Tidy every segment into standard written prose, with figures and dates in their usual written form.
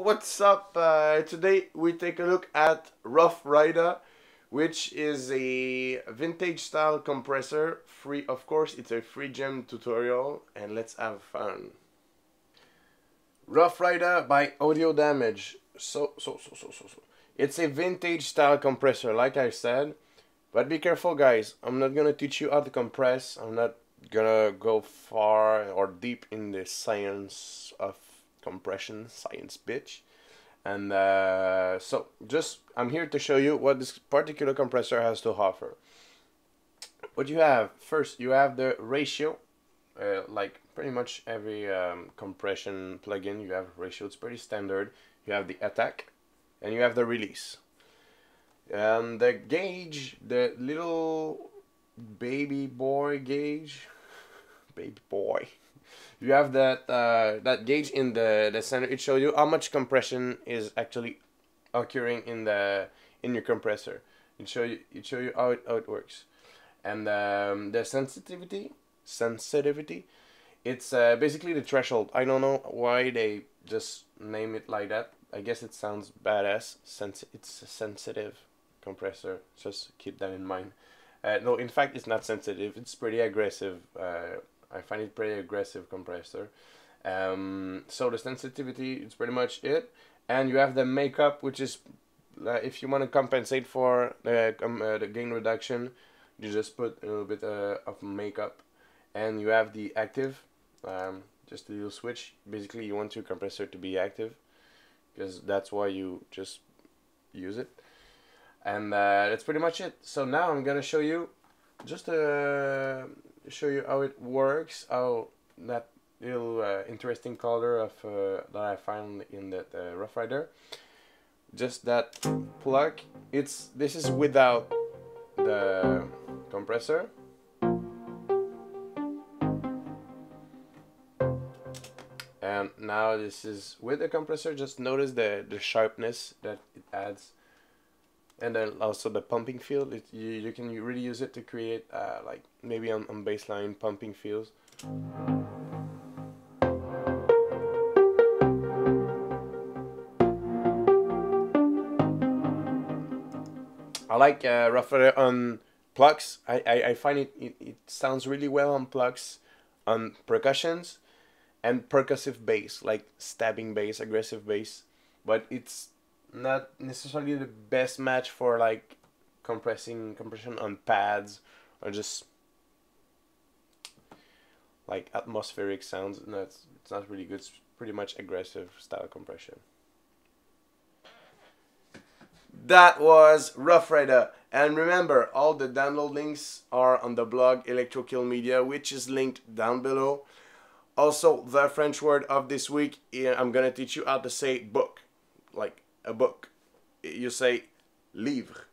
what's up? Today we take a look at Rough Rider, which is a vintage style compressor. Free, of course, it's a free gem tutorial, and let's have fun. Rough Rider by Audio Damage. So. It's a vintage style compressor, like I said. But be careful, guys. I'm not gonna teach you how to compress. I'm not gonna go far or deep in the science of compression, science bitch. And so just I'm here to show you what this particular compressor has to offer. What you have first, you have the ratio. Like pretty much every compression plugin, you have ratio. It's pretty standard. You have the attack and you have the release. And the gauge, the little baby boy gauge, you have that that gauge in the center. It shows you how much compression is actually occurring in your compressor. It show you how it works. And the sensitivity, it's basically the threshold. I don't know why they just name it like that. I guess it sounds badass. It's a sensitive compressor. Just keep that in mind. No, in fact, it's not sensitive. It's pretty aggressive. I find it pretty aggressive compressor. So the sensitivity, it's pretty much it. And you have the makeup, which is if you want to compensate for the gain reduction, you just put a little bit of makeup. And you have the active, just a little switch. Basically, you want your compressor to be active, because that's why you just use it. And that's pretty much it. So now I'm gonna show you, just show you how it works, how that little interesting color of that I found in that Rough Rider. Just that plug. This is without the compressor. And now this is with the compressor. Just notice the sharpness that it adds. And then also the pumping field, you can really use it to create like maybe on baseline pumping fields. I like Rough Rider on plucks. I find it sounds really well on plucks, on percussions, and percussive bass, like stabbing bass, aggressive bass. But it's not necessarily the best match for like compression on pads or just like atmospheric sounds. No, it's not really good. It's pretty much aggressive style compression. That was Rough Rider, and remember, all the download links are on the blog Electrokill Media, which is linked down below. Also, the French word of this week, I'm gonna teach you how to say book, like a book. You say livre.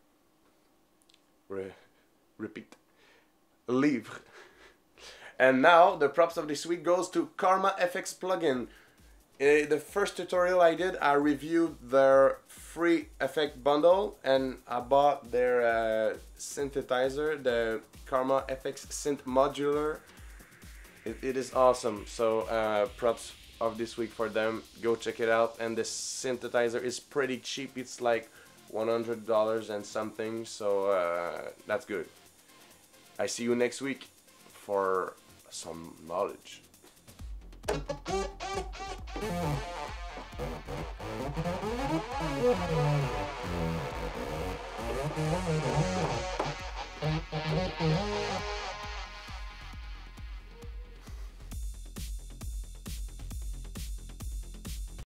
Repeat. Livre. And now the props of this week goes to Karma FX plugin. The first tutorial I did, I reviewed their free effect bundle, and I bought their synthesizer, the Karma FX Synth Modular. It is awesome. So props of this week for them. Go check it out. And the synthesizer is pretty cheap. It's like $100 and something. So that's good. I see you next week for some knowledge.